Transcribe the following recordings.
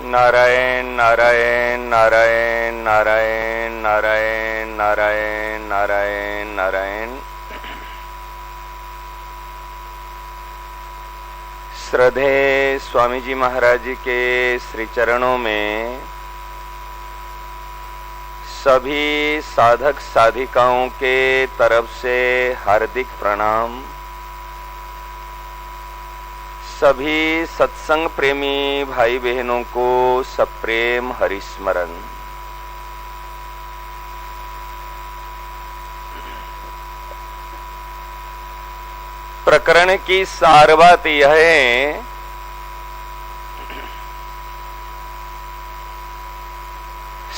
नारायण नारायण नारायण नारायण नारायण नारायण नारायण नारायण। श्रद्धे स्वामी जी महाराज जी के श्री चरणों में सभी साधक साधिकाओं के तरफ से हार्दिक प्रणाम। सभी सत्संग प्रेमी भाई बहनों को सप्रेम हरिस्मरण। प्रकरण की सार बात यह है,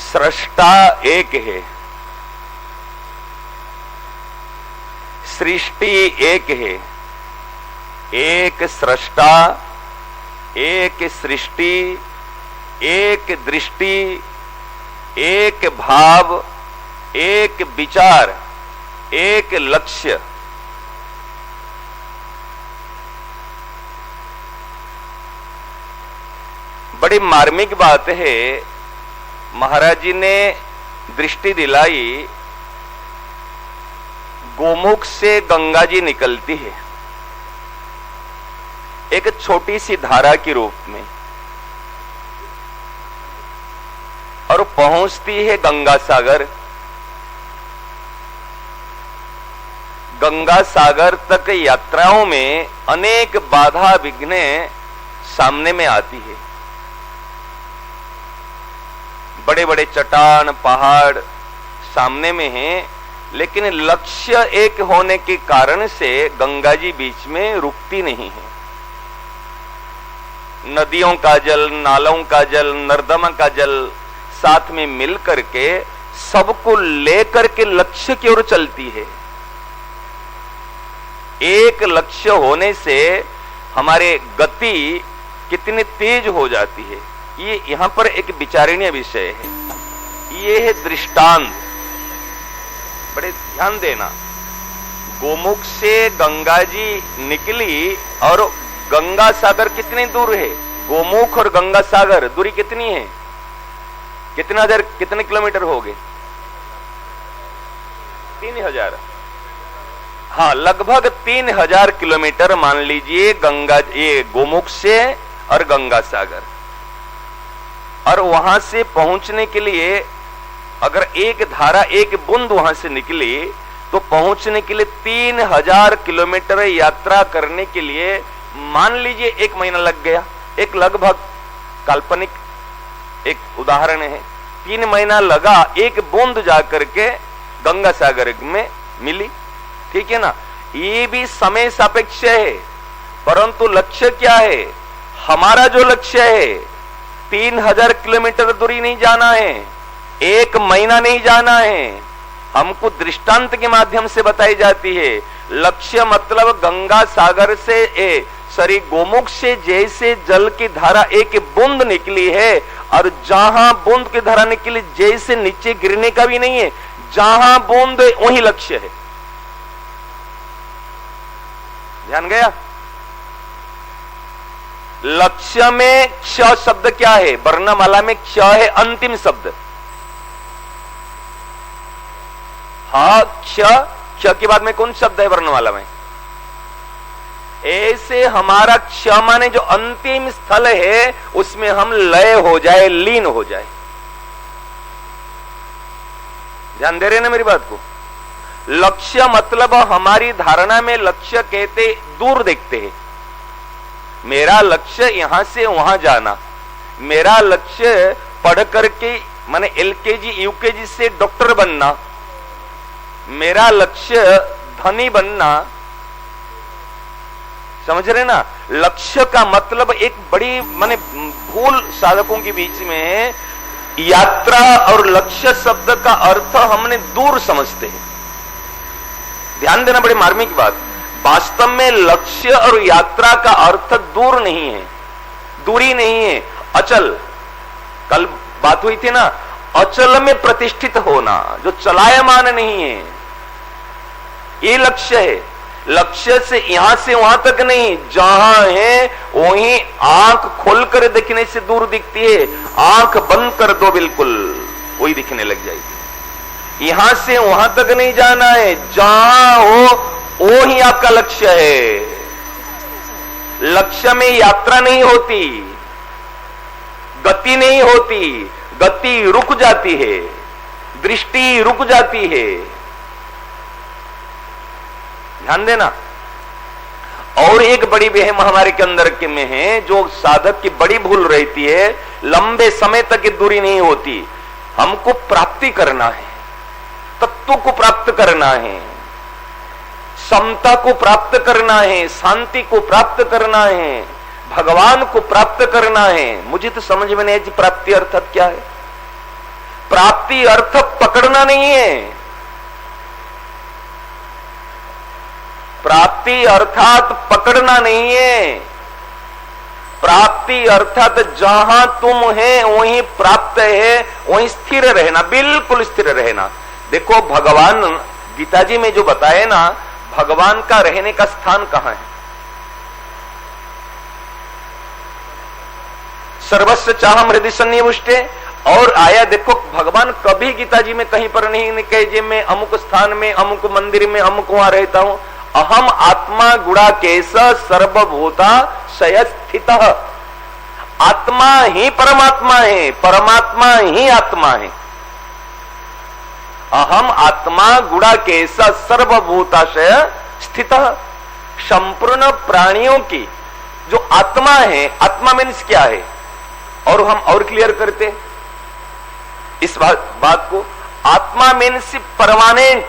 सृष्टा एक है, सृष्टि एक है। एक सृष्टा, एक सृष्टि, एक दृष्टि, एक भाव, एक विचार, एक लक्ष्य। बड़ी मार्मिक बात है। महाराज जी ने दृष्टि दिलाई, गोमुख से गंगा जी निकलती है एक छोटी सी धारा के रूप में और पहुंचती है गंगा सागर। गंगा सागर तक यात्राओं में अनेक बाधा विघ्न सामने में आती है। बड़े बड़े चट्टान पहाड़ सामने में हैं, लेकिन लक्ष्य एक होने के कारण से गंगा जी बीच में रुकती नहीं है। नदियों का जल, नालों का जल, नर्दमा का जल साथ में मिल करके सबको लेकर के लक्ष्य की ओर चलती है। एक लक्ष्य होने से हमारे गति कितनी तेज हो जाती है, ये यहां पर एक विचारणीय विषय है। ये है दृष्टांत, बड़े ध्यान देना। गोमुख से गंगा जी निकली और गंगा सागर कितनी दूर है? गोमुख और गंगा सागर दूरी कितनी है? कितने किलोमीटर हो गए? 3000। हाँ, लगभग 3000 किलोमीटर मान लीजिए गंगा, ये गोमुख से और गंगा सागर। और वहां से पहुंचने के लिए अगर एक धारा, एक बूंद वहां से निकली तो पहुंचने के लिए 3000 किलोमीटर यात्रा करने के लिए मान लीजिए 1 महीना लग गया। एक लगभग काल्पनिक एक उदाहरण है। 3 महीना लगा एक बूंद जाकर के गंगा सागर में मिली, ठीक है ना। ये भी समय सापेक्ष है, परंतु लक्ष्य क्या है? हमारा जो लक्ष्य है 3000 किलोमीटर दूरी नहीं जाना है, 1 महीना नहीं जाना है। हमको दृष्टांत के माध्यम से बताई जाती है। लक्ष्य मतलब गंगा सागर से सॉरी गोमुख से जैसे जल की धारा एक बूंद निकली है, और जहां बूंद की धारा निकली जैसे नीचे गिरने का भी नहीं है, जहां बूंद वही लक्ष्य है। ध्यान गया? लक्ष्य में क्ष शब्द क्या है? वर्णमाला में क्ष है अंतिम शब्द। हाँ, क्ष के बाद में कौन शब्द है वर्णमाला में? ऐसे हमारा क्ष माने जो अंतिम स्थल है उसमें हम लय हो जाए, लीन हो जाए। ध्यान दे रहे ना मेरी बात को? लक्ष्य मतलब हमारी धारणा में लक्ष्य कहते दूर देखते हैं। मेरा लक्ष्य यहां से वहां जाना, मेरा लक्ष्य पढ़ करके माने एलकेजी यूकेजी से डॉक्टर बनना, मेरा लक्ष्य धनी बनना। समझ रहे ना? लक्ष्य का मतलब एक बड़ी माने भूल साधकों के बीच में है। यात्रा और लक्ष्य शब्द का अर्थ हमने दूर समझते हैं। ध्यान देना, बड़ी मार्मिक बात। वास्तव में लक्ष्य और यात्रा का अर्थ दूर नहीं है, दूरी नहीं है, अचल। कल बात हुई थी ना, अचल में प्रतिष्ठित होना, जो चलायमान नहीं है, ये लक्ष्य है। लक्ष्य से यहां से वहां तक नहीं, जहां है वहीं आंख खोलकर देखने से दूर दिखती है, आंख बंद कर दो बिल्कुल वही दिखने लग जाएगी। यहां से वहां तक नहीं जाना है, जहां हो वो ही आपका लक्ष्य है। लक्ष्य में यात्रा नहीं होती, गति नहीं होती, गति रुक जाती है, दृष्टि रुक जाती है। ध्यान देना। और एक बड़ी वहम हमारे के अंदर के में है, जो साधक की बड़ी भूल रहती है, लंबे समय तक की दूरी नहीं होती। हमको प्राप्ति करना है, तत्व को प्राप्त करना है, समता को प्राप्त करना है, शांति को प्राप्त करना है, भगवान को प्राप्त करना है। मुझे तो समझ में नहीं आई प्राप्ति अर्थात क्या है। प्राप्ति अर्थ पकड़ना नहीं है, प्राप्ति अर्थात पकड़ना नहीं है। प्राप्ति अर्थात जहां तुम है वहीं प्राप्त है, वहीं स्थिर रहना, बिल्कुल स्थिर रहना। देखो भगवान गीता जी में जो बताए ना, भगवान का रहने का स्थान कहां है? सर्वस्व चाहम हृदय सन्निविष्टे। और आया देखो भगवान कभी गीता जी में कहीं पर नहीं कहे जे मैं अमुक स्थान में, अमुक मंदिर में, अमुक वहां रहता हूं। अहम आत्मा गुणाकेश सर्वभूता शय स्थित। आत्मा ही परमात्मा है, परमात्मा ही आत्मा है। अहम आत्मा गुणाकेश सर्वभूताशय स्थित। संपूर्ण प्राणियों की जो आत्मा है, आत्मा मीन्स क्या है, और हम और क्लियर करते इस बात को। आत्मा मीन्स परमानेंट।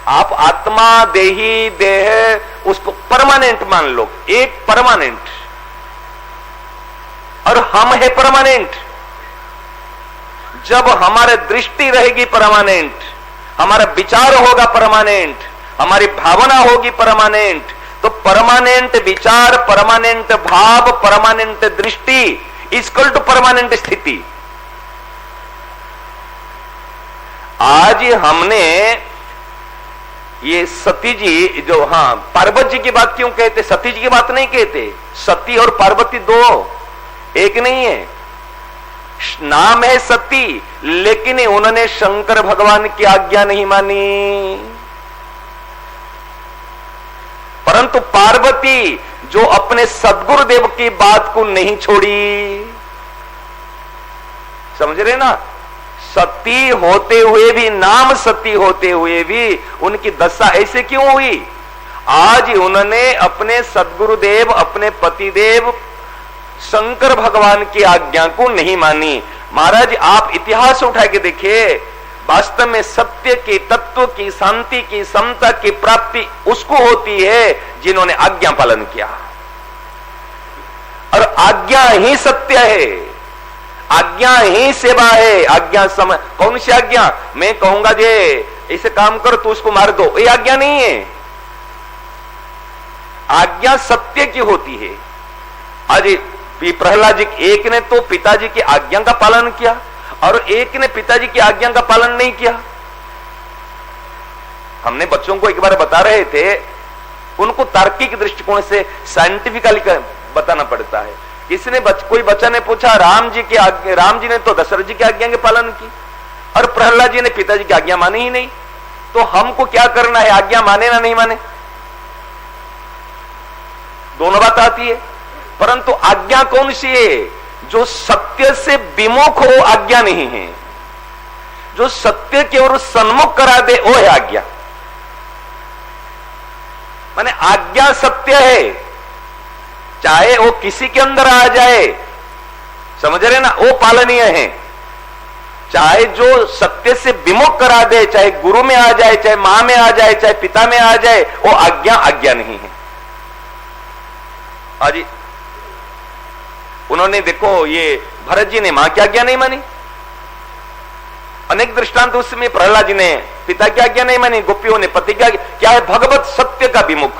आप आत्मा देही देह उसको परमानेंट मान लो, एक परमानेंट, और हम है परमानेंट। जब हमारी दृष्टि रहेगी परमानेंट, हमारा विचार होगा परमानेंट, हमारी भावना होगी परमानेंट, तो परमानेंट विचार, परमानेंट भाव, परमानेंट दृष्टि इक्वल टू परमानेंट स्थिति। आज हमने ये सती जी जो, हाँ पार्वती जी की बात क्यों कहते, सती जी की बात नहीं कहते। सती और पार्वती दो एक नहीं है। नाम है सती, लेकिन उन्होंने शंकर भगवान की आज्ञा नहीं मानी। परंतु पार्वती जो अपने सद्गुरुदेव की बात को नहीं छोड़ी। समझ रहे ना? सती होते हुए भी, नाम सती होते हुए भी उनकी दशा ऐसे क्यों हुई? आज उन्होंने अपने सद्गुरुदेव, अपने पतिदेव शंकर भगवान की आज्ञा को नहीं मानी। महाराज आप इतिहास उठा के देखिए, वास्तव में सत्य की, तत्व की, शांति की, समता की प्राप्ति उसको होती है जिन्होंने आज्ञा पालन किया। और आज्ञा ही सत्य है, आज्ञा ही सेवा है। आज्ञा समय कौन सी आज्ञा? मैं कहूंगा जे ऐसे काम कर तो उसको मार दो, ये आज्ञा नहीं है। आज्ञा सत्य की होती है। आज प्रहलाद जी, एक ने तो पिताजी की आज्ञा का पालन किया और एक ने पिताजी की आज्ञा का पालन नहीं किया। हमने बच्चों को एक बार बता रहे थे, उनको तार्किक दृष्टिकोण से साइंटिफिकली बताना पड़ता है। कोई बच्चा ने पूछा राम जी ने तो दशरथ जी की आज्ञा के पालन की और प्रहलाद जी ने पिताजी की आज्ञा मानी ही नहीं, तो हमको क्या करना है? आज्ञा माने ना नहीं माने, दोनों बात आती है। परंतु आज्ञा कौन सी है? जो सत्य से विमुख हो आज्ञा नहीं है, जो सत्य की ओर सन्मुख करा दे वो है आज्ञा। माने आज्ञा सत्य है, चाहे वो किसी के अंदर आ जाए, समझ रहे ना, वो पालनीय है। चाहे जो सत्य से विमुख करा दे, चाहे गुरु में आ जाए, चाहे मां में आ जाए, चाहे पिता में आ जाए, वो आज्ञा नहीं है। आज उन्होंने देखो, ये भरत जी ने मां की आज्ञा नहीं मानी। अनेक दृष्टांत उसमें, प्रहलाद जी ने पिता की आज्ञा नहीं मानी, गोपियों ने पति की आज्ञा। क्या है? भगवत सत्य का विमुख।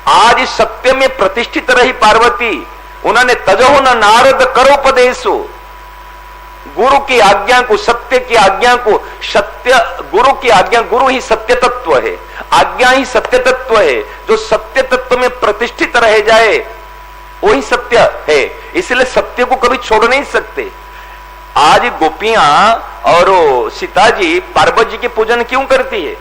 आज सत्य में प्रतिष्ठित रही पार्वती, उन्होंने तजहो न नारद करोपदेशो, गुरु की आज्ञा को, सत्य की आज्ञा को, सत्य गुरु की आज्ञा, गुरु ही सत्य तत्व है, आज्ञा ही सत्य तत्व है। जो सत्य तत्व में प्रतिष्ठित रह जाए वही सत्य है, इसलिए सत्य को कभी छोड़ नहीं सकते। आज गोपियां और सीता जी पार्वती जी की पूजन क्यों करती है,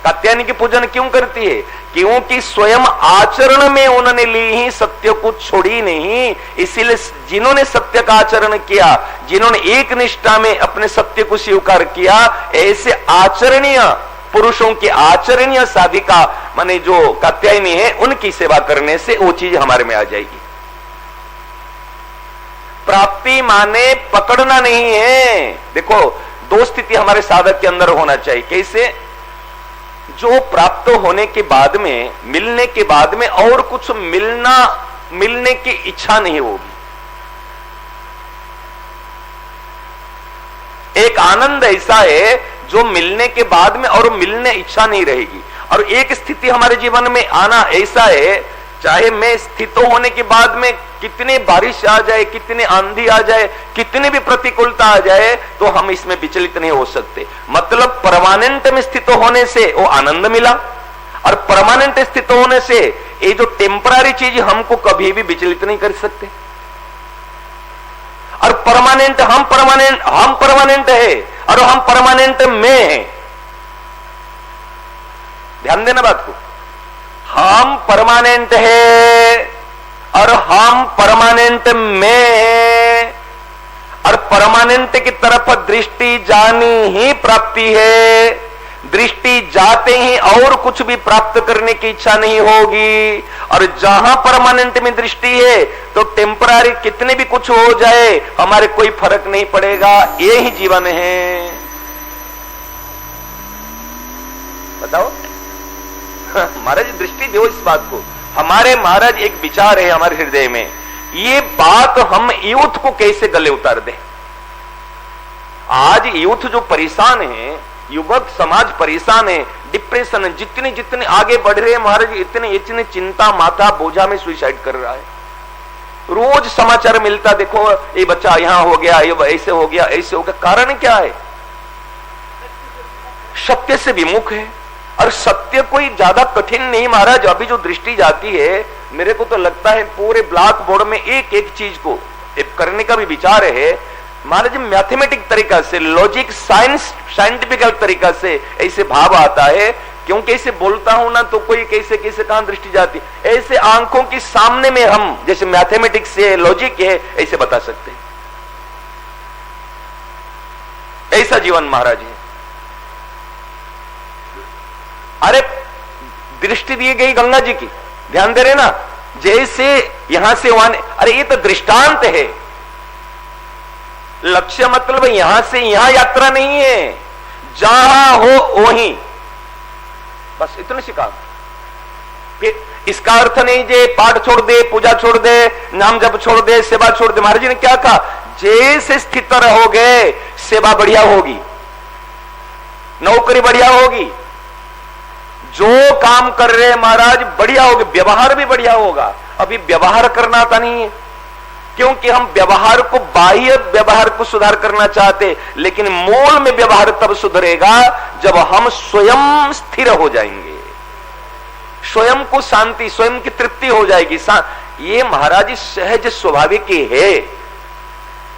कात्यायनी की पूजन क्यों करती है? क्योंकि स्वयं आचरण में उन्होंने ली ही, सत्य को छोड़ी नहीं। इसीलिए जिन्होंने सत्य का आचरण किया, जिन्होंने एक निष्ठा में अपने सत्य को स्वीकार किया, ऐसे आचरणीय पुरुषों की आचरणीय साधिका माने जो कात्यायनी है, उनकी सेवा करने से वो चीज हमारे में आ जाएगी। प्राप्ति माने पकड़ना नहीं है। देखो, दो स्थिति हमारे साधक के अंदर होना चाहिए। कैसे? जो प्राप्त होने के बाद में, मिलने के बाद में और कुछ मिलने की इच्छा नहीं होगी। एक आनंद ऐसा है जो मिलने के बाद में और मिलने इच्छा नहीं रहेगी। और एक स्थिति हमारे जीवन में आना ऐसा है, चाहे मैं स्थित होने के बाद में कितने बारिश आ जाए, कितने आंधी आ जाए, कितनी भी प्रतिकूलता आ जाए, तो हम इसमें विचलित नहीं हो सकते। मतलब परमानेंट में स्थित होने से वो आनंद मिला, और परमानेंट स्थित होने से ये जो टेम्पररी चीज हमको कभी भी विचलित नहीं कर सकते। और हम परमानेंट है और हम परमानेंट में हैं। ध्यान देना बात को, हम परमानेंट है और हम परमानेंट में हैं, और परमानेंट की तरफ दृष्टि जानी ही प्राप्ति है। दृष्टि जाते ही और कुछ भी प्राप्त करने की इच्छा नहीं होगी। और जहां परमानेंट में दृष्टि है तो टेम्पररी कितने भी कुछ हो जाए हमारे कोई फर्क नहीं पड़ेगा। ये ही जीवन है। बताओ महाराज, दृष्टि दो इस बात को। हमारे महाराज एक विचार है हमारे हृदय में, ये बात हम यूथ को कैसे गले उतार दें। आज यूथ जो परेशान है, युवक समाज परेशान है, डिप्रेशन है, जितने जितने आगे बढ़ रहे हैं महाराज, इतने इतने चिंता माथा बोझा में सुसाइड कर रहा है। रोज समाचार मिलता, देखो ये बच्चा यहां हो गया, ये ऐसे हो गया, ऐसे हो गया। कारण क्या है? सत्य से विमुख है। और सत्य कोई ज्यादा कठिन नहीं महाराज। अभी जो दृष्टि जाती है, मेरे को तो लगता है पूरे ब्लैक बोर्ड में एक एक चीज को करने का भी विचार है महाराज। मैथमेटिक तरीका से, लॉजिक, साइंस, साइंटिफिकल तरीका से ऐसे भाव आता है। क्योंकि ऐसे बोलता हूं ना तो कोई कैसे कैसे कहां दृष्टि जाती, ऐसे आंखों के सामने में हम जैसे मैथमेटिक्स है, लॉजिक है, ऐसे बता सकते हैं। ऐसा जीवन महाराज है। अरे दृष्टि दी गई गंगा जी की, ध्यान दे रहे ना, जैसे यहां से वहां। अरे ये तो दृष्टांत है। लक्ष्य मतलब यहां से यहां यात्रा नहीं है, जहां हो वहीं, बस इतना सिखा। इसका अर्थ नहीं जे पाठ छोड़ दे, पूजा छोड़ दे, नाम जप छोड़ दे, सेवा छोड़ दे। महाराज जी ने क्या कहा? जैसे स्थित रहोगे सेवा बढ़िया होगी, नौकरी बढ़िया होगी, जो काम कर रहे महाराज बढ़िया होगी, व्यवहार भी बढ़िया होगा। अभी व्यवहार करना आता नहीं है, क्योंकि हम व्यवहार को, बाह्य व्यवहार को सुधार करना चाहते, लेकिन मूल में व्यवहार तब सुधरेगा जब हम स्वयं स्थिर हो जाएंगे, स्वयं को शांति, स्वयं की तृप्ति हो जाएगी। ये महाराज सहज स्वाभाविक ही है।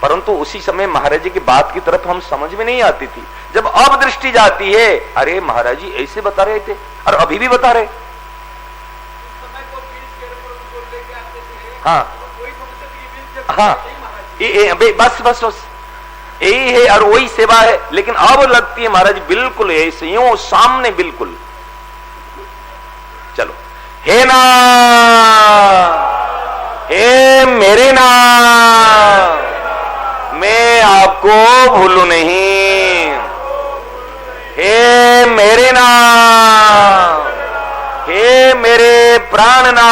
परंतु उसी समय महाराज जी की बात की तरफ हम समझ में नहीं आती थी। जब अब दृष्टि जाती है, अरे महाराज जी ऐसे बता रहे थे और अभी भी बता रहे। हाँ हाँ, बस बस बस यही है और वही सेवा है। लेकिन अब लगती है महाराज बिल्कुल ऐसे यूं सामने, बिल्कुल। चलो, हे ना, हे मेरे ना, मैं आपको भूलू नहीं। हे मेरे ना, हे मेरे प्राण ना,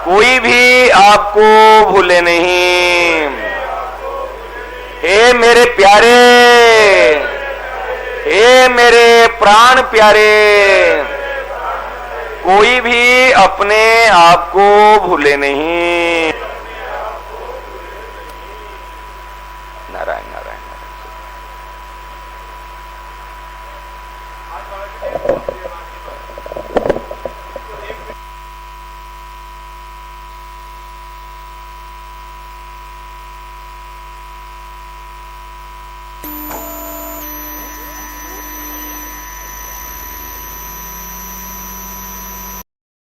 कोई भी आपको भूले नहीं। हे मेरे प्यारे, हे मेरे प्राण प्यारे, कोई भी अपने आप को भूले नहीं।